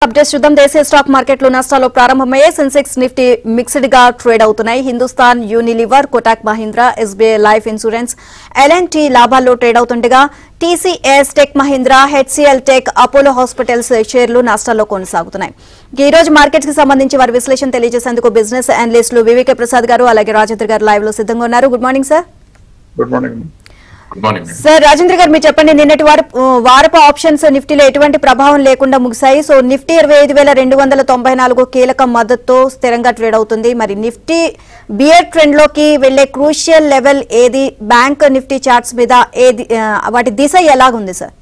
Updates చూద్దాం. దేశీయ stock మార్కెట్లు నష్టాల్లో ప్రారంభమయ్యే సెన్సెక్స్ నిఫ్టీ మిక్స్డ్ గా ట్రేడ్ అవుతున్నాయి. Hindustan Unilever, Kotak Mahindra, SBI life insurance, L and T లాభాల్లో ట్రేడ్ అవుతుండగా TCS, tech Mahindra, HCL tech, Apollo hospitals షేర్లు నష్టాల్లో కొనసాగుతున్నాయి. ఈ రోజు మార్కెట్స్ కి సంబంధించి వారి విశ్లేషణ తెలియజేసేందుకు బిజినెస్ అనలిస్టులు వివేకే ప్రసాద్ గారు అలాగే రాజేంద్ర గారు లైవ్ లో సిద్ధంగా ఉన్నారు. Good morning sir. Good morning sir, Rajendra గారు మీరు చెప్పండి, నిన్నటి వారపు ఆప్షన్స్ నిఫ్టీలో ఎటువంటి ప్రభావం లేకుండా ముగిశాయి. సో నిఫ్టీ 25,294 కీలక మద్దతుతో స్థిరంగా ట్రేడ్ అవుతుంది. మరి నిఫ్టీ బియర్ ట్రెండ్ లోకి వెళ్లే క్రూషియల్ లెవెల్ ఏది? బ్యాంక్ నిఫ్టీ చార్ట్స్ మీద ఏది, వాటి దిశ ఎలాగుంది సార్?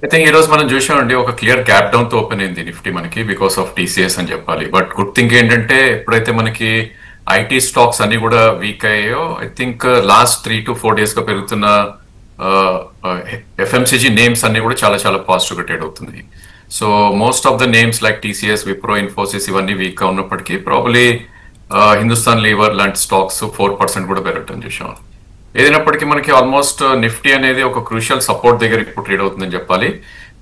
అయితే ఈ రోజు మనం చూసామండి, ఒక క్లియర్ గ్యాప్ డౌన్ తో ఓపెన్ అయింది నిఫ్టీ మనకి బికాస్ ఆఫ్ టీసీఎస్ అని చెప్పాలి. బట్ గుడ్ థింగ్ ఏంటంటే ఎప్పుడైతే మనకి ఐటీ స్టాక్స్ అన్ని కూడా వీక్ అయ్యాయో, I think last 3 to 4 days గా పెరుగుతున్న ఎఫ్ఎంసీజీ నేమ్స్ అన్ని కూడా చాలా చాలా పాజిటివ్ గా ట్రేడ్ అవుతుంది. So most of the names like TCS, Wipro, Infosys ఇవన్నీ వీక్ గా ఉన్నప్పటికీ ప్రాబ్లీ హిందుస్థాన్ లీవర్ లాంటి స్టాక్స్ 4% కూడా పెరగటం చూసాం. ఏదైనప్పటికీ మనకి ఆల్మోస్ట్ నిఫ్టీ అనేది ఒక క్రూషియల్ సపోర్ట్ దగ్గర ఇప్పుడు ట్రేడ్ అవుతుందని చెప్పాలి.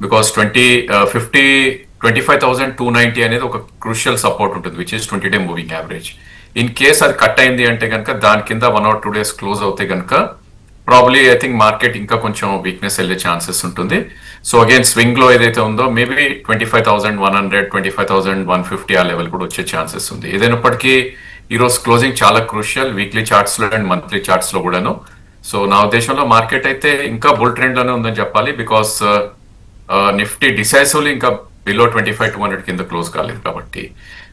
బికాస్ 25,290 అనేది ఒక క్రూషియల్ సపోర్ట్ ఉంటుంది, which is 20-day moving average. In case అది కట్ అయింది అంటే కనుక దాని కింద 1 or 2 days క్లోజ్ అవుతే కనుక ప్రాబ్లీ ఐ థింక్ మార్కెట్ ఇంకా కొంచెం వీక్నెస్ వెళ్ళే ఛాన్సెస్ ఉంటుంది. సో అగైన్ స్వింగ్ లో ఏదైతే ఉందో మేబీ 25,100, 25,150 ఆ లెవెల్ కూడా వచ్చే ఛాన్సెస్ ఉంది. ఏదైనప్పటికీ ఈ రోజు క్లోజింగ్ చాలా క్రూషియల్ వీక్లీ చార్ట్స్ లో అండ్ మంత్లీ చార్ట్స్ లో కూడాను. సో నా ఉద్దేశంలో మార్కెట్ అయితే ఇంకా బుల్ ట్రెండ్ లోనే ఉందని చెప్పాలి. బికాస్ నిఫ్టీ డిసైసివ్లీ ఇంకా బిలో 25,200 కింద క్లోజ్ కాలేదు కాబట్టి.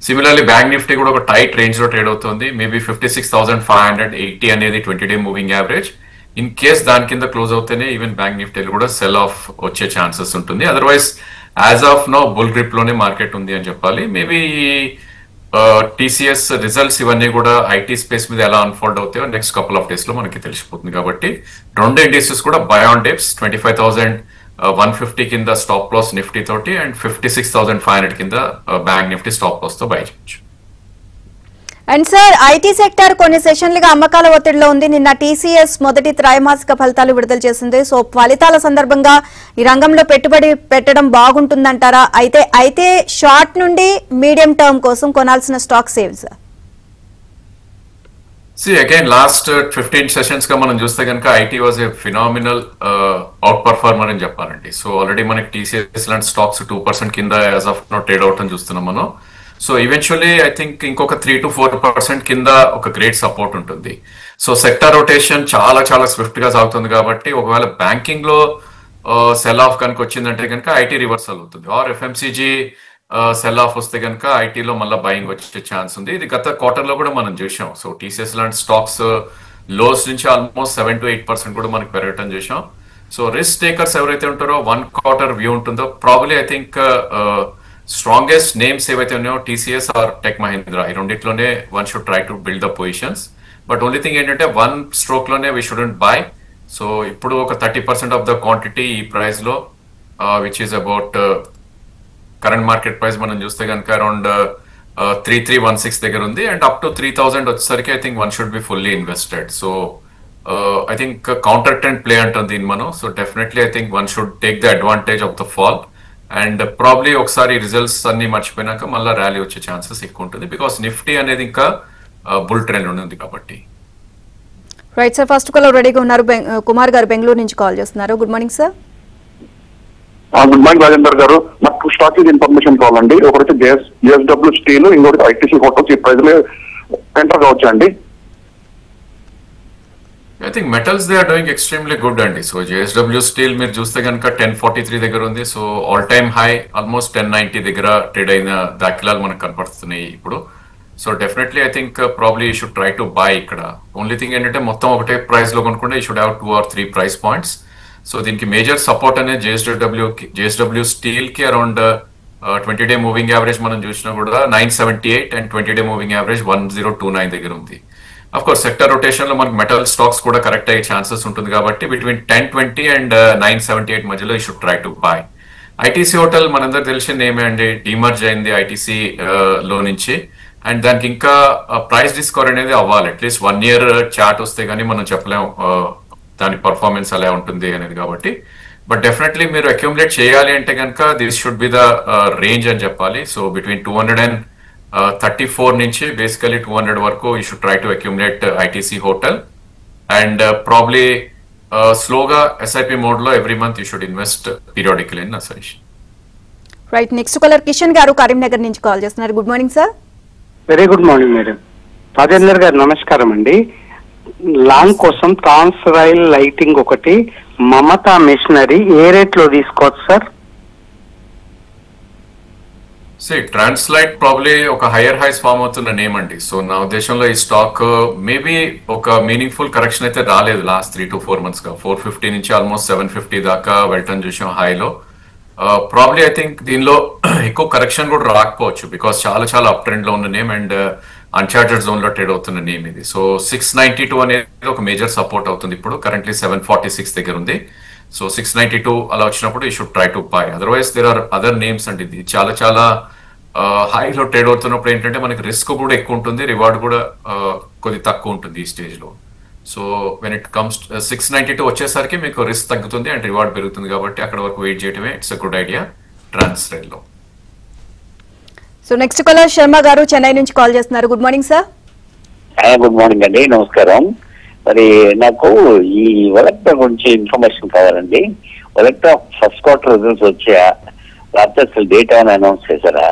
సిమిలర్లీ బ్యాంక్ నిఫ్టీ కూడా ఒక టైట్ రేంజ్ లో ట్రేడ్ అవుతుంది. మేబీ 56,580 అనేది 20-day moving average. In case దాని కింద క్లోజ్ అవుతేనే ఈవెన్ బ్యాంక్ నిఫ్టీలు కూడా సెల్ ఆఫ్ వచ్చే ఛాన్సెస్ ఉంటుంది. Otherwise as of now bull grip లోనే మార్కెట్ ఉంది అని చెప్పాలి. మేబీ టీసీఎస్ రిజల్ట్స్ ఇవన్నీ కూడా ఐటీ స్పేస్ మీద ఎలా అన్ఫోల్డ్ అవుతాయో నెక్స్ట్ కపుల్ ఆఫ్ డేస్ లో మనకి తెలిసిపోతుంది. కాబట్టి రెండు ఇండిసెస్ కూడా బై ఆన్ డిప్స్ 25,150 కింద స్టాప్ లాస్ నిఫ్టీ తోటి అండ్ 56,500 కింద బ్యాంక్ నిఫ్టీ స్టాప్ లాస్ తో బై చేయొచ్చు. అండ్ సార్, ఐటీ సెక్టర్ కొన్ని సెషన్లుగా అమ్మకాల ఒత్తిడిలో ఉంది. నిన్న టీసీఎస్ మొదటి త్రైమాసిక ఫలితాలు విడుదల చేసింది. సో ఫలితాల సందర్భంగా ఈ రంగంలో పెట్టుబడి పెట్టడం బాగుంటుందంటారా? అయితే షార్ట్ నుండి మీడియం టర్మ్ కోసం కొనాల్సిన స్టాక్స్ ఏవి సార్? అగైన్ లాస్ట్ 15 sessions గా మనం చూస్తే కనుక IT was a phenomenal outperformer అని చెప్పాలండి. సో ఆల్రెడీ మనకి టీసీఎస్ లాంటి స్టాక్స్ 2% కింద as of now trade out అని చూస్తున్నాం మనం. సో ఈవెన్చువల్లీ ఐ థింక్ ఇంకొక 3 to 4% కింద ఒక గ్రేట్ సపోర్ట్ ఉంటుంది. సో సెక్టర్ రొటేషన్ చాలా చాలా స్విఫ్ట్ గా సాగుతుంది కాబట్టి ఒకవేళ బ్యాంకింగ్ లో సెల్ ఆఫ్ కనుక వచ్చిందంటే కనుక ఐటీ రివర్సల్ అవుతుంది. ఆర్ ఎఫ్ఎంసీజీ సెల్ ఆఫ్ వస్తే కనుక ఐటీలో మళ్ళీ బయింగ్ వచ్చే ఛాన్స్ ఉంది. ఇది గత క్వార్టర్ లో కూడా మనం చూసాం. సో టీసీఎస్ లాంటి స్టాక్స్ లోస్ నుంచి ఆల్మోస్ట్ 7 to 8% కూడా మనకి పెరగటం చూసాం. సో రిస్క్ టేకర్స్ ఎవరైతే ఉంటారో 1 quarter వ్యూ ఉంటుందో probably I think strongest names ఏవైతే ఉన్నాయో టీసీఎస్ ఆర్ టెక్ మహీంద్రా, ఈ రెండిట్లోనే one should try to build the positions. But only thing ఏంటంటే 1 stroke లోనే వీ షుడెంట్ బై. సో ఇప్పుడు ఒక 30% ఆఫ్ ద క్వాంటిటీ ఈ ప్రైస్ లో which is about current market price మనం చూస్తే కనుక అరౌండ్ 3,316 దగ్గర ఉంది. అండ్ అప్ టు 3,000 వచ్చేసరికి I think one should be fully invested. So I think counter trend play అంటుంది దీన్ని మనం. So definitely I think one should take the advantage of the fall and probably ఒకసారి results అన్ని మర్చిపోయినాక మళ్ళీ rally వచ్చే chances ఎక్కువ ఉంటుంది. బికాస్ నిఫ్టీ అనేది ఇంకా బుల్ ట్రెండ్ ఉంది కాబట్టి. రైట్ సార్, ఫస్ట్ కాల్ రెడీగా ఉన్నారు. కుమార్ గారు బెంగళూరు నుంచి కాల్ చేస్తున్నారు. Good morning sir. Good morning Rajender గారు. నాకు స్టాక్ ఇన్ఫర్మేషన్ కావాలండి. ఒకటి జేఎస్డబ్ల్యూ స్టీల్, ఇంకొకటి ఐటీసీ హోటల్స్. ఈ ప్రైజ్ లో ఎంటర్ కావచ్చా అండి? I think metals they are doing extremely good అండి. సో జేఎస్డబ్ల్యూ స్టీల్ మీరు చూస్తే కనుక 1043 దగ్గర ఉంది. So all time high almost 1090 దగ్గర ట్రేడ్ అయిన దాఖలాలు మనకు కనపడుతున్నాయి ఇప్పుడు. So definitely I think probably you should try to buy ఇక్కడ. ఓన్లీ థింగ్ ఏంటంటే మొత్తం ఒకటే లో కొనుక్కుంటే you should have 2 or 3 price points. So దీనికి మేజర్ సపోర్ట్ అనేది జేఎస్డబ్ల్యూ స్టీల్ కి అరౌండ్ 20-day మూవింగ్ యావరేజ్ మనం చూసినా కూడా 978 అండ్ 20-day మూవింగ్ యావరేజ్ 1029 దగ్గర ఉంది. అఫ్ కోర్స్ సెక్టర్ రొటేషన్ లో మనకి మెటల్ స్టాక్స్ కూడా కరెక్ట్ అయ్యే ఛాన్సెస్ ఉంటుంది కాబట్టి బిట్వీన్ 1020 అండ్ 978 మధ్యలో you should try to by. ITC hotel మనందరికి తెలిసింది ఏమే అండి, డిమర్జ్ అయింది ఐటీసీ లో నుంచి. అండ్ దానికి ఇంకా ప్రైస్ డిస్కవర్ అనేది అవ్వాలి. అట్లీస్ట్ 1 year చార్ట్ వస్తే కానీ మనం చెప్పలేం దాని పర్ఫార్మెన్స్ అలా ఉంటుంది అనేది. కాబట్టి బట్ డెఫినెట్లీ మీరు అక్యూములేట్ చేయాలి అంటే కనుక this should be the range అని చెప్పాలి. సో బిట్వీన్ 234 నుంచి బేసికలీ 200 వరకు you should try to accumulate ITC hotel and probably స్లోగా ఎస్ఐపి మోడ్ లో every month you should invest periodical in suggestion. Right, next caller Kishan గారు కరీంనగర్ నుంచి కాల్ చేస్తున్నారు. Good morning sir. Very good morning madam. Rajender గారు నమస్కారం అండి. Long కోసం ట్రాన్స్ rail lighting ఒకటి, మమతా మిషనరీ ఏ రేట్ లో తీసుకోవచ్చు సార్? ట్రాన్స్లైట్ ప్రాబ్లీ ఒక హైయర్ హైస్ ఫామ్ అవుతున్న నేమ్ అండి. సో నా ఉద్దేశంలో ఈ స్టాక్ మేబీ ఒక మీనింగ్ఫుల్ కరెక్షన్ అయితే రాలేదు లాస్ట్ 3 to 4 months గా. 450 నుంచి ఆల్మోస్ట్ 750 దాకా వెళ్ళటం చూసాం హైలో. ప్రాబ్లీ ఐ థింక్ దీనిలో ఎక్కువ కరెక్షన్ కూడా రాకపోవచ్చు బికాస్ చాలా చాలా అప్ ట్రెండ్ లో ఉన్న నేమ్ అండ్ అన్చార్టెడ్ జోన్ లో ట్రేడ్ అవుతున్న నేమ్ ఇది. సో 692 అనేది ఒక మేజర్ సపోర్ట్ అవుతుంది. ఇప్పుడు కరెంట్లీ 746 దగ్గర ఉంది. సో 692 అలా వచ్చినప్పుడు you should try to buy. Otherwise there are other names అండి. ఇది చాలా చాలా హైలో ట్రేడ్ అవుతున్నప్పుడు ఏంటంటే మనకి రిస్క్ కూడా ఎక్కువ ఉంటుంది, రివార్డ్ కూడా కొద్ది తక్కువ ఉంటుంది ఈ స్టేజ్ లో. సో వెన్ ఇట్ కమ్స్ 692 వచ్చేసరికి మీకు రిస్క్ తగ్గుతుంది అండ్ రివార్డ్ పెరుగుతుంది కాబట్టి అక్కడ వరకు వెయిట్ చేయడమే it's a good idea Transrail లో. సో నెక్స్ట్ కాలర్ శర్మ గారు చెన్నై నుంచి కాల్ చేస్తున్నారు. Good morning sir. Good morning అండి, నమస్కారం. మరి నాకు ఈ ఒలెక్ట్రా గురించి ఇన్ఫర్మేషన్ కావాలండి. ఒలెక్ట్రా ఫస్ట్ క్వార్టర్ రిజల్ట్స్ వచ్చా లేకపోతే అసలు డేట్ ఏమైనా అనౌన్స్ చేశారా?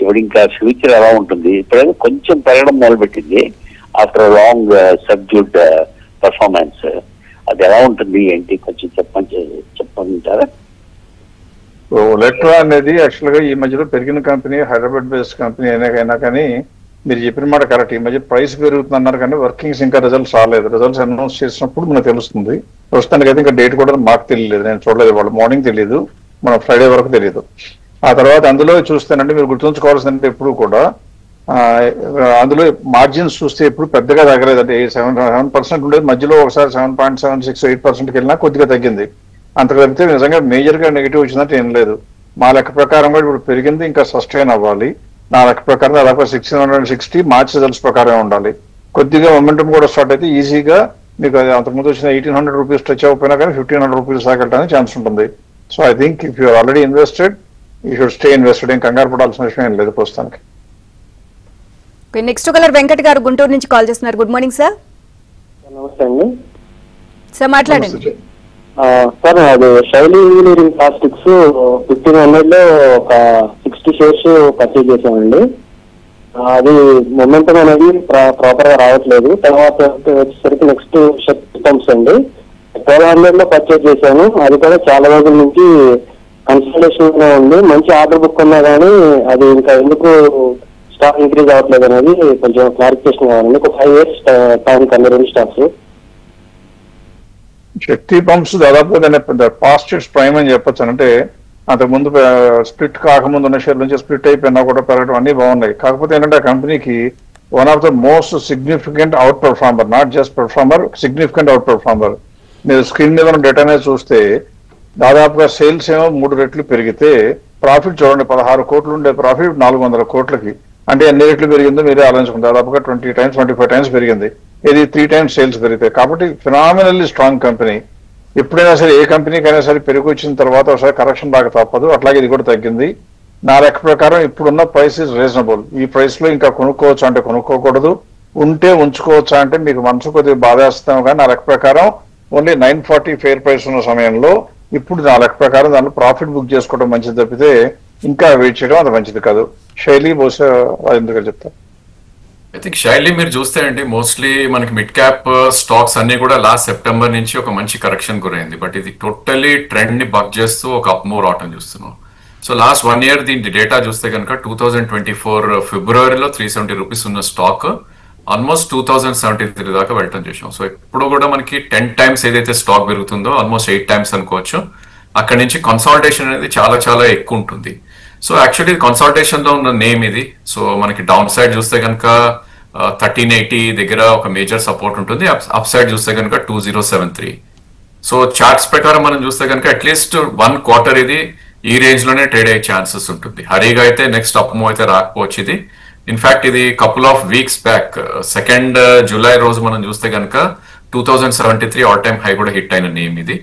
ఇప్పుడు ఇంకా ఫ్యూచర్ ఎలా ఉంటుంది? ఇప్పుడేదో కొంచెం పెరగడం మొదలుపెట్టింది ఆఫ్టర్ లాంగ్ సబ్డ్యూడ్ పర్ఫార్మెన్స్. అది ఎలా ఉంటుంది ఏంటి కొంచెం చెప్పమంటారా? ఒలెక్ట్రా అనేది యాక్చువల్ గా ఈ మధ్యలో పెరిగిన కంపెనీ, హైదరాబాద్ బేస్డ్ కంపెనీ అయినా కానీ మీరు చెప్పిన మాట కరెక్ట్. ఈ మధ్య ప్రైస్ పెరుగుతుంది అన్నారు కానీ వర్కింగ్స్ ఇంకా రిజల్ట్స్ రాలేదు. రిజల్ట్స్ అనౌన్స్ చేసినప్పుడు మనకు తెలుస్తుంది. ప్రస్తుతానికి అయితే ఇంకా డేట్ కూడా మాకు తెలియలేదు, నేను చూడలేదు. వాళ్ళు మార్నింగ్ తెలియదు, మన ఫ్రైడే వరకు తెలియదు. ఆ తర్వాత అందులో చూస్తేనంటే మీరు గుర్తుంచుకోవాల్సిందంటే ఎప్పుడు కూడా అందులో మార్జిన్స్ చూస్తే ఎప్పుడు పెద్దగా తగ్గలేదు. అంటే 7% ఉండేది, మధ్యలో ఒకసారి 7.76, 8%కి వెళ్ళినా కొద్దిగా తగ్గింది. అంతకు తగ్గితే నిజంగా మేజర్ గా నెగిటివ్ వచ్చిందంటే ఏం లేదు. మా లెక్క ప్రకారం కూడా ఇప్పుడు పెరిగింది, ఇంకా సస్టైన్ అవ్వాలి. నా లెక్క ప్రకారం దాదాపు 1660 మార్చ్ రిజల్ట్స్ ప్రకారం ఉండాలి. కొద్దిగా మొమెంటం కూడా స్టార్ట్ అయితే ఈజీగా మీకు అంతకుముందు వచ్చిన 1800 రూపీస్ టచ్ అవ్వకపోయినా కానీ 1500 రూపీస్ దాకా వెళ్ళడానికి ఛాన్స్ ఉంటుంది. So I think if you're already invested you should stay invested. ఏం కంగారు పడాల్సిన విషయం ఏం లేదు ప్రస్తుతానికి. నెక్స్ట్ కలర్ వెంకట్ గారు గుంటూరు నుంచి కాల్ చేస్తున్నారు. Good morning sir. నమస్తే అండి సార్, మాట్లాడండి. సార్ అది శైలి ఇంజనీరింగ్ ప్లాస్టిక్స్ 1500 లో ఒక 60 షేర్స్ పర్చేజ్ చేసామండి. అది మొమెంటం అనేది ప్రాపర్ గా రావట్లేదు. తర్వాత వచ్చేసరికి నెక్స్ట్ శక్తి పంప్స్ అండి 1200 లో పర్చేజ్ చేశాను. అది కూడా చాలా రోజుల నుంచి కన్సల్టేషన్ గా ఉంది. మంచి ఆర్డర్ బుక్ ఉన్నా కానీ అది ఇంకా ఎందుకు స్టాక్ ఇంక్రీజ్ అవ్వట్లేదు అనేది కొంచెం క్లారిఫికేషన్ కావాలండి. ఒక 5 years టైం కన్నా రెండు స్టాక్స్. శక్తి పంప్స్ దాదాపు పాస్ట్ ప్రైమ్ అని చెప్పొచ్చు. అంటే అంతకుముందు స్ప్లిట్ కాకముందు ఉన్న షేర్ నుంచి స్ప్లిట్ అయిపోయినా కూడా పెరగడం అన్ని బాగున్నాయి. కాకపోతే ఏంటంటే ఆ కంపెనీకి one of the most significant out performer, not just performer, significant out performer. మీరు స్క్రీన్ మీద ఉన్న డేటానే చూస్తే దాదాపుగా సేల్స్ ఏమో 3 రెట్లు పెరిగితే ప్రాఫిట్ చూడండి 16 కోట్లు ఉండే ప్రాఫిట్ 400 కోట్లకి. అంటే ఎన్ని రెట్లు పెరిగిందో మీరే ఆలోచించుకుంటారు. దాదాపుగా 20 times 25 times పెరిగింది. ఇది 3 times సేల్స్ పెరిగితాయి. కాబట్టి ఫినామినల్లీ స్ట్రాంగ్ కంపెనీ. ఎప్పుడైనా సరే ఏ కంపెనీకైనా సరే పెరిగి వచ్చిన తర్వాత ఒకసారి కరెక్షన్ రాక తప్పదు. అట్లాగే ఇది కూడా తగ్గింది. నా లెక్క ప్రకారం ఇప్పుడున్న ప్రైస్ ఇస్ రీజనబుల్. ఈ ప్రైస్ లో ఇంకా కొనుక్కోవచ్చు అంటే కొనుక్కోకూడదు, ఉంటే ఉంచుకోవచ్చా అంటే మీకు మనసు కొద్దిగా బాధేస్తాం. కానీ నా లెక్క ప్రకారం ఓన్లీ 940 ఫెయిర్ ప్రైస్ ఉన్న సమయంలో ఇప్పుడు నా లెక్క ప్రకారం దాంట్లో ప్రాఫిట్ బుక్ చేసుకోవడం మంచిది తప్పితే ఇంకా వెయిట్ చేయడం అంత మంచిది కాదు. శైలి బహుశా రాజేంద్ర గారు చెప్తారు. ఐ థింక్ శైలి మీరు చూస్తే అండి మోస్ట్లీ మనకి మిడ్ క్యాప్ స్టాక్స్ అన్ని కూడా లాస్ట్ సెప్టెంబర్ నుంచి ఒక మంచి కరెక్షన్ గురైంది. బట్ ఇది టోటల్లీ ట్రెండ్ ని బక్ చేస్తూ ఒక అప్ మూవ్ రావటం చూస్తున్నాం. సో లాస్ట్ 1 year దీని డేటా చూస్తే కనుక 2024 ఫిబ్రవరిలో 370 రూపీస్ ఉన్న స్టాక్ ఆల్మోస్ట్ 2073 దాకా వెళ్ళటం చూసాం. సో ఇప్పుడు కూడా మనకి 10 times ఏదైతే స్టాక్ పెరుగుతుందో ఆల్మోస్ట్ 8 times అనుకోవచ్చు. అక్కడి నుంచి కన్సాలిడేషన్ అనేది చాలా చాలా ఎక్కువ ఉంటుంది. సో యాక్చువల్లీ కన్సాలిడేషన్ లో ఉన్న నేమ్ ఇది. సో మనకి డౌన్ సైడ్ చూస్తే కనుక 1380 దగ్గర ఒక మేజర్ సపోర్ట్ ఉంటుంది. అప్ సైడ్ చూస్తే కనుక 2073. సో చార్ట్స్ ప్రకారం మనం చూస్తే కనుక అట్లీస్ట్ 1 quarter ఇది ఈ రేంజ్ లోనే ట్రేడ్ అయ్యే ఛాన్సెస్ ఉంటుంది. హరీగా అయితే నెక్స్ట్ అప్ మూవ్ అయితే రాకపోవచ్చు ఇది. ఇన్ఫాక్ట్ ఇది couple of weeks back 2 July రోజు మనం చూస్తే కనుక 2073 ఆల్ టైమ్ హై కూడా హిట్ అయిన నేమ్ ఇది.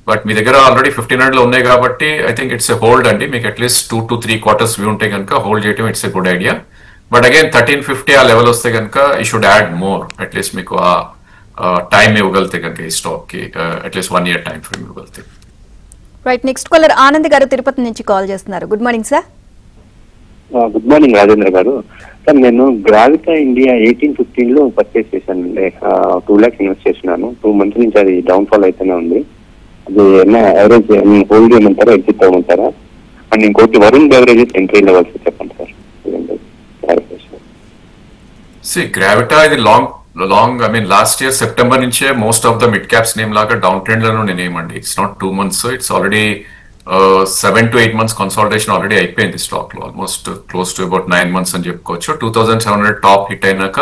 బట్ మీ దగ్గర ఆల్రెడీ 1500 లో ఉన్నాయి కాబట్టి I think it's a hold అండి. మీకు అట్లీస్ట్ 2 to 3 quarters వ్యూ ఉంటే కనుక హోల్డ్ చేయడం it's a good idea. But again 1350 ఆ లెవెల్ వస్తే కనుక ఈ షుడ్ యాడ్ మోర్. అట్లీస్ట్ మీకు ఆ టైం ఇవ్వగలితే కనుక ఈ స్టాక్ కి అట్లీస్ట్ 1 year టైం ఫ్రేమ్ ఇవ్వగలితే. Right, next caller Anand garu Tirupati నుంచి కాల్ చేస్తున్నారు. Good morning sir. Good morning Rajendra garu. Sir నేను గ్రావిటా ఇండియా 1815 లో పర్చేస్ చేశానండి. 2 lakhs ఇన్వెస్ట్ చేసినాను. 2 months నుంచి అది డౌన్ ఫాల్ అయితేనే ఉంది. అది ఏమైనా యావరేజ్ హోల్డ్ చేయమంటారా, ఎగ్జిట్ అవ్వమంటారా? అండ్ ఇంకోటి వరుణ్ బెవరేజెస్ ఎంట్రీ లెవెల్స్ చెప్పండి సార్. గ్రావిటా ఇది long I mean last year September నుంచే most of the mid caps name లాగా డౌన్ ట్రెండ్ లో నేమ్ అండి. It's not 2 months, it's already 7 to 8 months consolidation already అయిపోయింది స్టాక్ లో. Almost close to about 9 months అని చెప్పుకోవచ్చు. 2700 top hit అయినాక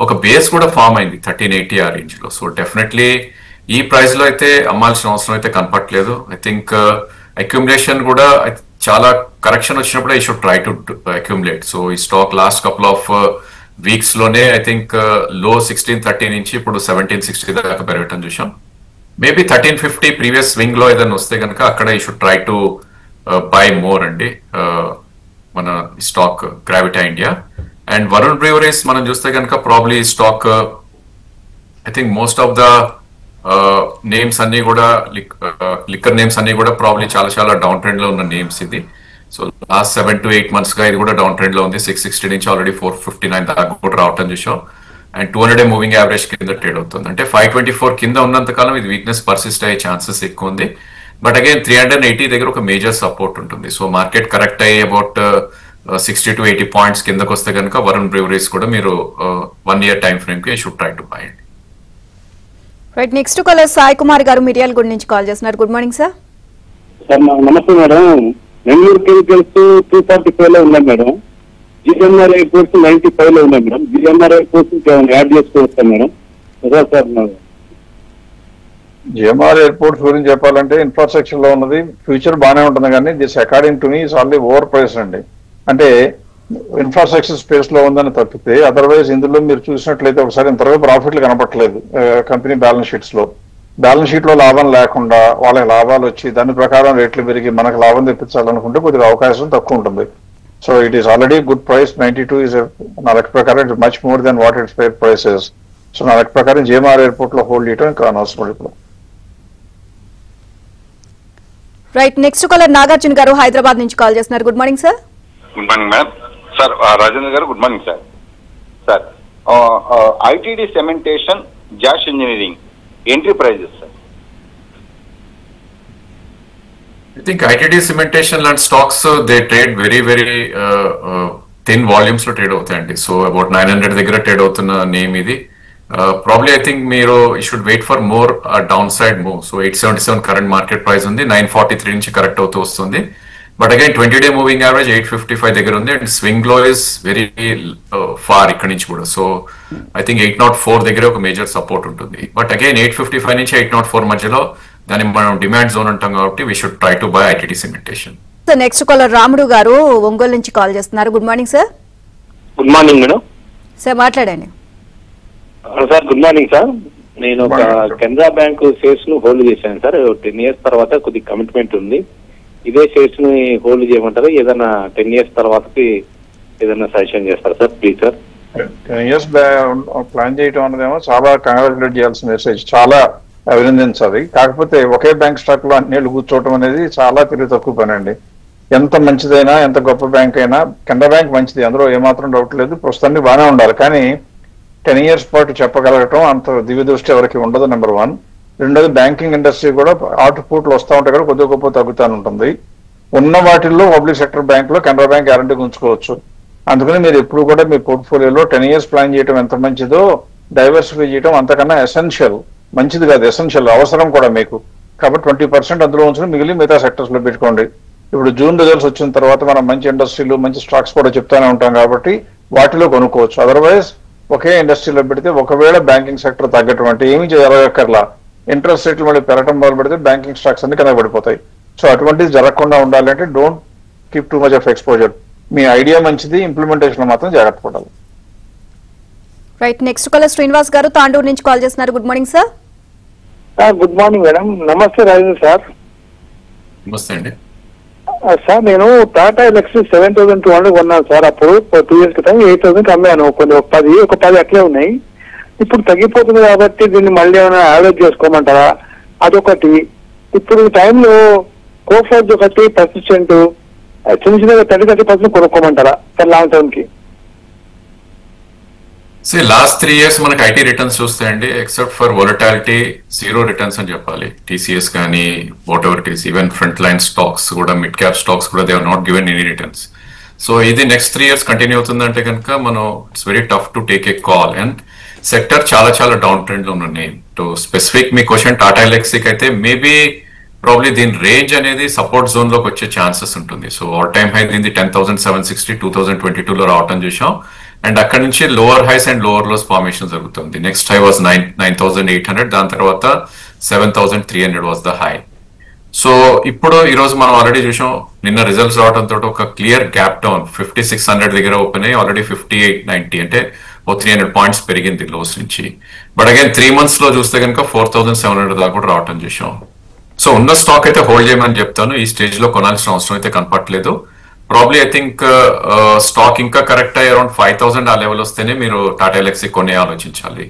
ఒక బేస్ కూడా ఫామ్ అయింది 1380 ఆ రేంజ్ లో. సో డెఫినెట్లీ ఈ ప్రైస్ లో అయితే అమ్మాల్సిన అవసరం అయితే కనపట్లేదు. ఐ థింక్ అక్యుములేషన్ కూడా చాలా కరెక్షన్ వచ్చినప్పుడు I should try to accumulate. So ఈ stock last couple of weeks లోనే ఐ థింక్ లో 1630 నుంచి ఇప్పుడు 1760 దాకా పెరగటం చూసాం. మేబీ 1350 ప్రీవియస్ స్వింగ్ లో ఏదైనా వస్తే కనుక అక్కడ ఈ should try to by more అండి మన stock Gravita India. And Varun breweries మనం చూస్తే కనుక probably stock I think most of the names అన్ని కూడా లిక్కర్ నేమ్స్ అన్ని కూడా ప్రాబ్లీ చాలా చాలా డౌన్ ట్రెండ్ లో ఉన్న నేమ్స్ ఇది. సో లాస్ట్ 7 to 8 months గా ఇది కూడా డౌన్ ట్రెండ్ లో ఉంది. 660 నుంచి ఆల్రెడీ 459 దాకా కూడా రావటం చూసాం. అండ్ 200 మూవింగ్ యావరేజ్ కింద ట్రేడ్ అవుతుంది. అంటే 524 కింద ఉన్నంత కాలం ఇది వీక్నెస్ పర్సిస్ట్ అయ్యే ఛాన్సెస్ ఎక్కువ ఉంది. బట్ అగైన్ 380 దగ్గర ఒక మేజర్ సపోర్ట్ ఉంటుంది. సో మార్కెట్ కరెక్ట్ అయ్యి అబౌట్ 60 to 80 points కిందకు వస్తే కనుక వరుణ్ బ్రీవరీస్ కూడా మీరు 1 year టైం ఫ్రేమ్ కి షుడ్ ట్రై టు బై అండి. Right, next caller Sai Kumar గారు మిర్యాలగూడ నుంచి కాల్ చేస్తున్నారు. Good morning sir. సార్ నమస్తే మేడం. బెంగళూరు కెమికల్స్ 245 లో ఉన్నాయి మేడం. జిఎంఆర్ ఎయిర్పోర్ట్స్ 95 లో ఉన్నాయి మేడం. జిఎంఆర్ ఎయిర్పోర్ట్స్ యాడ్ చేసుకోవచ్చా మేడం? సార్ జిఎంఆర్ ఎయిర్పోర్ట్స్ గురించి చెప్పాలంటే ఇన్ఫ్రాస్ట్రక్చర్ లో ఉన్నది ఫ్యూచర్ బాగానే ఉంటుంది, కానీ this according to me is already over price అండి. అంటే ఇన్ఫ్రాస్ట్రక్చర్ స్పేస్ లో ఉందని తప్పితే అదర్వైజ్ ఇందులో మీరు చూసినట్లయితే ఒకసారి ఇంతవరకు ప్రాఫిట్లు కనపట్లేదు కంపెనీ బ్యాలెన్స్ షీట్స్ లో. బ్యాలెన్స్ షీట్ లో లాభం లేకుండా వాళ్ళకి లాభాలు వచ్చి దాని ప్రకారం రేట్లు పెరిగి మనకు లాభం తెప్పించాలనుకుంటే కొద్దిగా అవకాశం తక్కువ ఉంటుంది. So it is already good price. 92 is నా లెక్క ప్రకారం it's much more than what it's fair prices. So నా లెక్క ప్రకారం జిఎంఆర్ ఎయిర్పోర్ట్ లో హోల్డ్ చేయడం ఇంకా అనవసరం ఇప్పుడు. రైట్, నెక్స్ట్ కాలర్ నాగార్జున గారు హైదరాబాద్ నుంచి కాల్ చేస్తున్నారు. Good morning sir. Good morning madam. Sir Rajendra garu good morning sir. Sir ITD cementation Jash engineering entry prices sir? I think ITD cementation లాంటి stocks they trade very very thin volumes లో trade అవుతాయండి. So about 900 దగ్గర trade అవుతున్న name ఇది. Probably I think మీరు you should wait for more down side move. So 877 current market price ఉంది, 943 నుంచి correct అవుతూ వస్తుంది. But again 20-day moving average 855 దగ్గర ఉంది. అండ్ స్వింగ్ లో ఇస్ వెరీ ఫార్ ఇక్కడ నుంచి కూడా. సో ఐ థింక్ 804 దగ్గర ఒక మేజర్ సపోర్ట్ ఉంటుంది. బట్ అగైన్ 855 నుంచి 804 మధ్యలో దాన్ని మనం డిమాండ్ జోన్ అంటాం కాబట్టి we should try to buy ITD cementation. Sir next caller Ramudu garu Ongole నుంచి కాల్ చేస్తున్నారు. Good morning sir. Good morning madam. Sir మాట్లాడండి. Sir good morning sir. నేను ఒక కెనరా బ్యాంక్ షేర్స్ ను హోల్డ్ చేశాను సార్. 10 years తర్వాత కొద్ది కమిట్మెంట్ ఉంది. ఇదే షేర్స్ ని హోల్డ్ చేయమంటారు? ఏదైనా 10 years తర్వాతకి ఏదైనా సజెషన్ చేస్తారు sir please sir? 10 years plan చేయడం అన్నదేమో చాలా కంగ్రాచులేట్ చేయాల్సిన మెసేజ్, చాలా అభినందించాలి. కాకపోతే ఒకే బ్యాంక్ స్టాక్ లో అన్నేళ్ళు కూర్చోవడం అనేది చాలా తెలివి తక్కువ పని అండి. ఎంత మంచిదైనా ఎంత గొప్ప బ్యాంక్ అయినా కెనరా బ్యాంక్ మంచిది, అందులో ఏమాత్రం డౌట్ లేదు. ప్రస్తుతానికి బాగానే ఉండాలి, కానీ 10 years పాటు చెప్పగలగటం అంత దివ్య దృష్టి ఎవరికి ఉండదు. నెంబర్ 1. రెండోది బ్యాంకింగ్ ఇండస్ట్రీ కూడా ఆటుపోట్లు వస్తూ ఉంటాయి కూడా కొద్దిగా గొప్ప తగ్గుతూ ఉంటుంది. ఉన్న వాటిల్లో పబ్లిక్ సెక్టర్ బ్యాంక్ లో కెనరా బ్యాంక్ గ్యారంటీ ఉంచుకోవచ్చు. అందుకని మీరు ఎప్పుడు కూడా మీ పోర్ట్ఫోలియోలో 10 years ప్లాన్ చేయడం ఎంత మంచిదో డైవర్సిఫై చేయడం అంతకన్నా ఎసెన్షియల్. మంచిది కాదు, ఎసెన్షియల్, అవసరం కూడా మీకు. కాబట్టి 20% అందులో ఉంచుకుని మిగిలి మిగతా సెక్టర్స్ లో పెట్టుకోండి. ఇప్పుడు జూన్ రిజల్ట్స్ వచ్చిన తర్వాత మనం మంచి ఇండస్ట్రీలు మంచి స్టాక్స్ కూడా చెప్తానే ఉంటాం కాబట్టి వాటిలో కొనుక్కోవచ్చు. అదర్వైజ్ ఒకే ఇండస్ట్రీలో పెడితే ఒకవేళ బ్యాంకింగ్ సెక్టర్ తగ్గటం అంటే ఏమీ జరగక్కర్లా, ఇంట్రెస్ట్ రేట్లు మళ్ళీ పెరగడం మొదలు పెడితే బ్యాంకింగ్ స్టాక్స్ అన్ని కింద పడిపోతాయి. సో అటువంటిది జరగకుండా ఉండాలంటే don't keep too much of exposure. Me idea మంచిది, ఇంప్లిమెంటేషన్ మాత్రం జాగ్రత్త పడాలి. రైట్, నెక్స్ట్ కాలర్ శ్రీనివాస్ గారు తాండూరు నుంచి కాల్ చేస్తున్నారు. Good morning sir. Good morning madam. నమస్తే రాజేంద్ర సార్. నమస్తే అండి సార్, నేను టాటా ఎలక్సీ 7,200 కొన్నాను సార్. అప్పుడు 2 years క్రితం 8,000 అమ్మాను. ఒక 10 అట్లే ఉన్నాయి. ఇప్పుడు తగ్గిపోతుంది కాబట్టి దీన్ని మళ్ళీ ఏమైనా యావరేజ్ చేసుకోమంటారా? అదొకటి. ఇప్పుడు టైంలో కోఫర్జ్ ఒకటి పర్సిస్టెంట్ చిన్న చిన్నగా 30% కొనుక్కోమంటారా సార్ లాంగ్ టర్మ్ కి? లాస్ట్ 3 years మనకి ఐటీ రిటర్న్స్ చూస్తాయండి, ఎక్సెప్ట్ ఫర్ వొలటాలిటీ 0 రిటర్న్స్ అని చెప్పాలి. టీసీఎస్ కానీ whatever it is, even front line stocks కూడా, మిడ్ క్యాప్ స్టాక్స్ కూడా they are not given any returns. So ఇది నెక్స్ట్ 3 years కంటిన్యూ అవుతుందంటే కనుక మనం it's very tough to take a call. And sector చాలా down trend లో ఉన్నాయి. To specific me question Tata ఎలక్సీకి అయితే మేబీ ప్రాబ్లీ దీని రేంజ్ అనేది సపోర్ట్ జోన్ లోకి వచ్చే ఛాన్సెస్ ఉంటుంది. సో ఆల్ టైమ్ హై దీన్ని 10,760 2022లో రావటం చూసాం. అండ్ అక్కడ నుంచి lower highs and lower lows formation జరుగుతుంది. నెక్స్ట్ హై వాజ్ 9,800, దాని తర్వాత 7,300 వాజ్ ద హై. సో ఇప్పుడు ఈ రోజు మనం ఆల్రెడీ చూసాం, నిన్న రిజల్ట్స్ రావడంతో ఒక క్లియర్ గ్యాప్ డౌన్ 5600 దగ్గర ఓపెన్ అయ్యి ఆల్రెడీ 5890 అంటే 300 పాయింట్స్ పెరిగింది లోస్ నుంచి. బట్ అగైన్ 3 months లో చూస్తే కనుక 4,700 దాకా కూడా రావటం చూసాం. సో ఉన్న స్టాక్ అయితే హోల్డ్ చేయమని చెప్తాను. ఈ స్టేజ్ లో కొనాల్సిన అవసరం అయితే కనపట్లేదు. ప్రాబ్లీ ఐ థింక్ స్టాక్ ఇంకా కరెక్ట్ అయ్యి అరౌండ్ 5,000 ఆ లెవెల్ వస్తేనే మీరు టాటా ఎలక్సీ కొనే ఆలోచించాలి.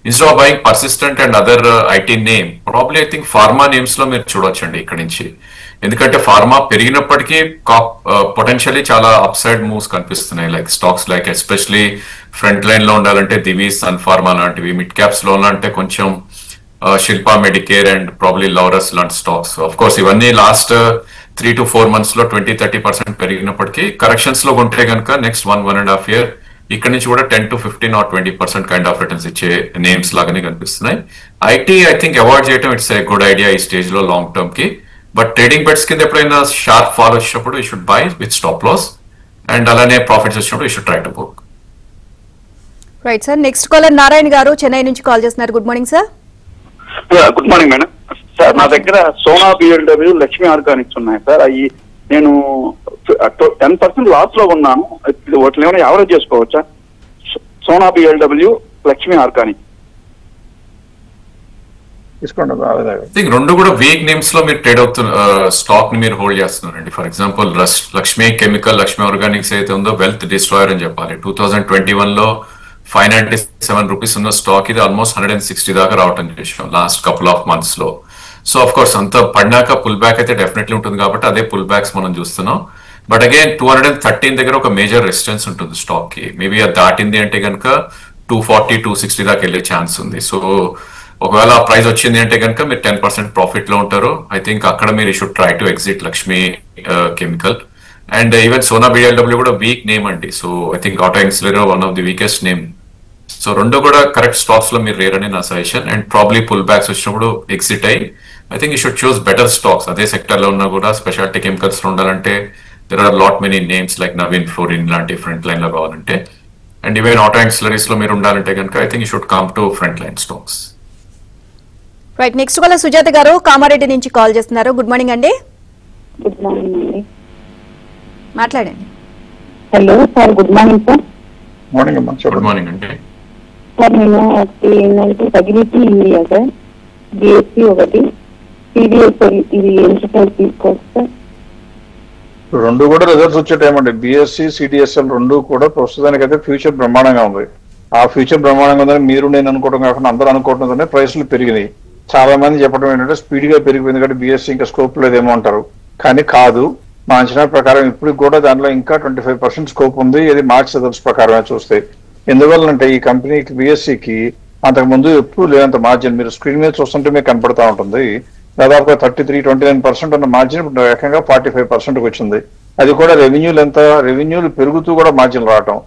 Instead of buying persistent and other IT name, probably I think pharma names లో మీరు చూడొచ్చండి ఇక్కడ నుంచి. ఎందుకంటే ఫార్మా పెరిగినప్పటికీ పొటెన్షియలీ చాలా అప్సైడ్ మూవ్స్ కనిపిస్తున్నాయి. Like stocks like especially front line లో ఉండాలంటే దివి, సన్ ఫార్మా లాంటివి, మిడ్ క్యాప్స్ లో అంటే కొంచెం Shilpa Medicare and probably Laurus లాంటి స్టాక్స్. ఆఫ్ కోర్స్ ఇవన్నీ లాస్ట్ 3 to 4 months లో 20-30% పెరిగినప్పటికీ కరెక్షన్స్ లో ఉంటే కనుక నెక్స్ట్ 1.5 year ఇక్కడ నుంచి కూడా 10 to 15 or 20% kind of returns ఇచ్చే నేమ్స్ లాగానే కనిపిస్తున్నాయి. ఐటీ ఐ థింక్ అవాయిడ్ చేయడం ఇట్స్ ఏ గుడ్ ఐడియా ఈ స్టేజ్ లో లాంగ్ టర్మ్ కి. బట్ ట్రేడింగ్ బెట్స్ కింద ఎప్పుడైనా షార్ప్ ఫాల్ వచ్చినప్పుడు you should buy with stop loss, and అలానే ప్రాఫిట్స్ వచ్చినప్పుడు you should try to book. Right sir, next caller Narayana గారు చెన్నై నుంచి కాల్ చేస్తున్నారు. Good morning sir. Good morning madam. Sir, నా దగ్గర సోనా బిఎల్డబ్ల్యూ, లక్ష్మీ ఆర్గానిక్స్ ఉన్నాయి సార్. అవి నేను 10% లాస్ లో ఉన్నాను. వాటిని ఏమైనా యావరేజ్ చేసుకోవచ్చా? సోనా బిఎల్డబ్ల్యూ, లక్ష్మీ ఆర్గానిక్ తీసుకోండి. రెండు కూడా వీక్ నేమ్స్ లో మీరు ట్రేడ్ అవుతున్న స్టాక్ ని మీరు హోల్డ్ చేస్తున్నారండి. For example Lakshmi chemical, Lakshmi Organics అయితే ఉందో వెల్త్ డిస్ట్రాయర్ అని చెప్పాలి. 2021 లో 597 రూపీస్ ఉన్న స్టాక్ ఇది ఆల్మోస్ట్ 160 దాకా రావటం చేసాం లాస్ట్ కపుల్ ఆఫ్ మంత్స్ లో. సో ఆఫ్ కోర్స్ అంత పడినాక పుల్ బ్యాక్ అయితే డెఫినెట్లీ ఉంటుంది కాబట్టి అదే పుల్ బ్యాక్స్ మనం చూస్తున్నాం. బట్ అగైన్ 213 దగ్గర ఒక మేజర్ రెసిస్టెన్స్ ఉంటుంది స్టాక్ కి. మేబీ అది దాటింది అంటే కనుక 240-260 దాకా వెళ్ళే ఛాన్స్ ఉంది. సో ఒకవేళ ఆ ప్రైస్ వచ్చింది అంటే కనుక మీరు 10% ప్రాఫిట్ లో ఉంటారు. ఐ థింక్ అక్కడ మీరు should try to exit Lakshmi chemical. And even Sona BLW కూడా వీక్ నేమ్ అండి. సో ఐ థింక్ ఆటో ఎక్స్లెరో one of the weakest name. So రెండు కూడా కరెక్ట్ స్టాక్స్ లో మీరు రేరని నా suggestion. And probably pullbacks వచ్చినప్పుడు ఎగ్జిట్ అయ్యి I think you should choose better stocks. అదే సెక్టర్ లో ఉన్నా కూడా స్పెషాలిటీ కెమికల్స్ లో ఉండాలంటే there are lot many names like Navin Fluorine లాంటి ఫ్రంట్ లైన్ లో కావాలంటే. అండ్ ఈవెన్ ఆటో ఎక్స్లరీస్ లో మీరు ఉండాలంటే కనుక I think you should come to front line stocks. Right, next caller Sujatha గారు కామారెడ్డి నుంచి కాల్ చేస్తున్నారు. గుడ్ మార్నింగ్ అండి. గుడ్ మార్నింగ్ అండి. మాట్లాడండి. Hello sir, good morning sir. Good morning అండి. సార్, నేను ఏంటంటే తగిలిటీ ఇండియా సార్, బిఎస్సి ఒకటి, సిడిఎస్ఎల్ ఇది ఎంత తీసుకోవచ్చు సార్? రెండు కూడా రిజల్ట్స్ వచ్చే టైం అండి. బిఎస్సి, సిడిఎస్ఎల్ రెండు కూడా ప్రస్తుతానికి అయితే ఫ్యూచర్ బ్రహ్మాండంగా ఉంది. ఆ ఫ్యూచర్ బ్రహ్మాండంగా ఉందని మీరు నేను అనుకోవడం కాకుండా అందరూ అనుకోవడంతోనే ప్రైస్లు పెరిగినాయి. చాలా మంది చెప్పడం ఏంటంటే స్పీడ్ గా పెరిగిపోయింది కాబట్టి బిఎస్సి ఇంకా స్కోప్ లేదేమో అంటారు. కానీ కాదు, మా అంచనా ప్రకారం ఇప్పుడు కూడా దాంట్లో ఇంకా 25% స్కోప్ ఉంది. ఇది మార్చ్ రిజల్ట్స్ ప్రకారమే చూస్తే. ఎందువల్లంటే ఈ కంపెనీకి బిఎస్సికి అంతకుముందు ఎప్పుడు లేనంత మార్జిన్ మీరు స్క్రీన్ మీద చూస్తుంటే మీకు కనపడతా ఉంటుంది. దాదాపుగా 33-29% ఉన్న మార్జిన్ ఇప్పుడు ఏకంగా 45% వచ్చింది. అది కూడా రెవెన్యూలు పెరుగుతూ కూడా మార్జిన్ రావటం.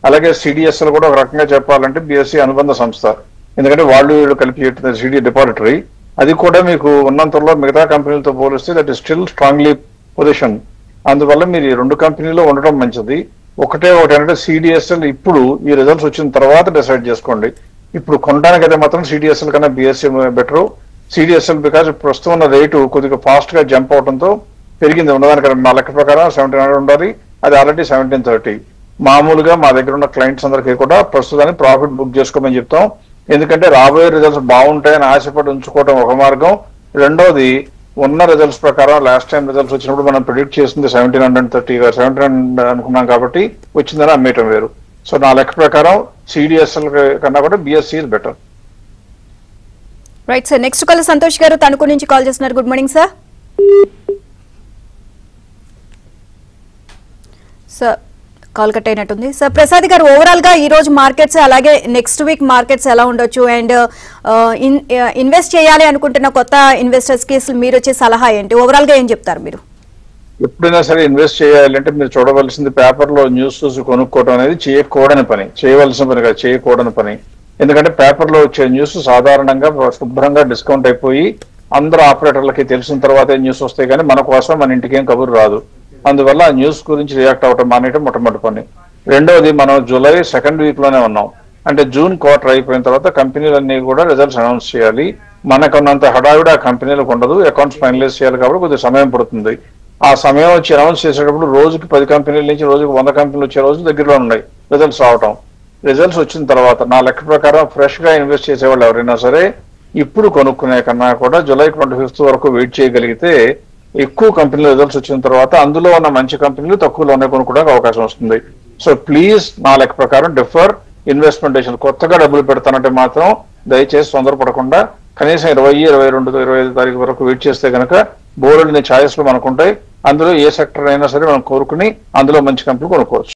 అలాగే సిడిఎస్ఎల్ కూడా ఒక రకంగా చెప్పాలంటే బిఎస్సి అనుబంధ సంస్థ, ఎందుకంటే వాళ్ళు కలిపి పెట్టిన సిడి డిపాజిటరీ. అది కూడా మీకు ఉన్నంతలో మిగతా కంపెనీలతో పోలిస్తే that is still strongly position. అందువల్ల మీరు ఈ రెండు కంపెనీలో ఉండటం మంచిది. ఒకటి అంటే సిడిఎస్ఎల్ ఇప్పుడు ఈ రిజల్ట్స్ వచ్చిన తర్వాత డిసైడ్ చేసుకోండి. ఇప్పుడు కొనడానికి అయితే మాత్రం సిడిఎస్ఎల్ కన్నా బిఎస్సి బెటర్. సిడిఎస్ఎల్ బికాజ్ ప్రస్తుతం ఉన్న రేటు కొద్దిగా ఫాస్ట్ గా జంప్ అవడంతో పెరిగింది. ఉన్నదానికన్నా మా లెక్క ప్రకారం 1700 ఉండాలి, అది ఆల్రెడీ 1730. మామూలుగా మా దగ్గర ఉన్న క్లయింట్స్ అందరికీ కూడా ప్రస్తుతానికి ప్రాఫిట్ బుక్ చేసుకోమని చెప్తాం. ఎందుకంటే రాబోయే రిజల్ట్స్ బాగుంటాయని ఆశపడి ఉంచుకోవడం ఒక మార్గం. రెండోది ఉన్న రిజల్ట్స్ ప్రకారం లాస్ట్ టైం రిజల్ట్స్ వచ్చినప్పుడు మనం ప్రిడిక్ట్ చేసింది 1730 1700 అనుకున్నాం కాబట్టి వచ్చిందని అమ్మేయటం వేరు. సో నా లెక్క ప్రకారం సిడిఎస్ఎల్ కన్నా కూడా BSc is better. Right sir, next call Santosh గారు తణుకు నుంచి కాల్ చేస్తున్నారు. Good morning sir. Sir call cut అయినట్టుంది. సార్ ప్రసాద్ గారు, ఓవరాల్ గా ఈ రోజు మార్కెట్స్ అలాగే నెక్స్ట్ వీక్ మార్కెట్స్ ఎలా ఉండొచ్చు అండ్ ఇన్వెస్ట్ చేయాలి అనుకుంటున్న కొత్త ఇన్వెస్టర్స్ కి మీరు వచ్చే సలహా ఏంటి? ఓవరాల్ గా ఏం చెప్తారు మీరు? ఎప్పుడైనా సరే ఇన్వెస్ట్ చేయాలంటే మీరు చూడవలసింది పేపర్ లో న్యూస్ చూసి కొనుక్కోవడం అనేది చేయకూడని పని, చేయవలసిన పని కాదు, చేయకూడని పని. ఎందుకంటే పేపర్ లో వచ్చే న్యూస్ సాధారణంగా శుభ్రంగా డిస్కౌంట్ అయిపోయి అందరూ ఆపరేటర్లకి తెలిసిన తర్వాతే న్యూస్ వస్తాయి, కానీ మన కోసం మన ఇంటికి ఏం కబురు రాదు. అందువల్ల ఆ న్యూస్ గురించి రియాక్ట్ అవ్వటం మానేయటం మొట్టమొదటి పని. రెండవది, మనం జూలై సెకండ్ వీక్ లోనే ఉన్నాం. అంటే జూన్ క్వార్టర్ అయిపోయిన తర్వాత కంపెనీలన్నీ కూడా రిజల్ట్స్ అనౌన్స్ చేయాలి. మనకున్నంత హడావిడి ఆ కంపెనీలకు ఉండదు, అకౌంట్స్ ఫైనలైజ్ చేయాలి కాబట్టి కొద్దిగా సమయం పడుతుంది. ఆ సమయం వచ్చి అనౌన్స్ చేసేటప్పుడు రోజుకి 10 కంపెనీల నుంచి రోజుకి 100 కంపెనీలు వచ్చే రోజు దగ్గరలో ఉన్నాయి రిజల్ట్స్ రావటం. రిజల్ట్స్ వచ్చిన తర్వాత నా లెక్క ప్రకారం ఫ్రెష్ గా ఇన్వెస్ట్ చేసేవాళ్ళు ఎవరైనా సరే ఇప్పుడు కొనుక్కునే కన్నా కూడా జూలై 25 వరకు వెయిట్ చేయగలిగితే ఎక్కువ కంపెనీలు రిజల్ట్స్ వచ్చిన తర్వాత అందులో ఉన్న మంచి కంపెనీలు తక్కువలోనే కొనుక్కోవడానికి అవకాశం వస్తుంది. సో ప్లీజ్ నా లెక్క ప్రకారం డిఫర్ ఇన్వెస్ట్మెంట్ డెసిషన్. కొత్తగా డబ్బులు పెడతానంటే మాత్రం దయచేసి తొందరపడకుండా కనీసం 20, 22, 25 తారీఖు వరకు వెయిట్ చేస్తే కనుక బోర్డు ఛాయిస్లు మనకు ఉంటాయి. అందులో ఏ సెక్టర్ అయినా సరే మనం కోరుకుని అందులో మంచి కంపెనీ కొనుక్కోవచ్చు.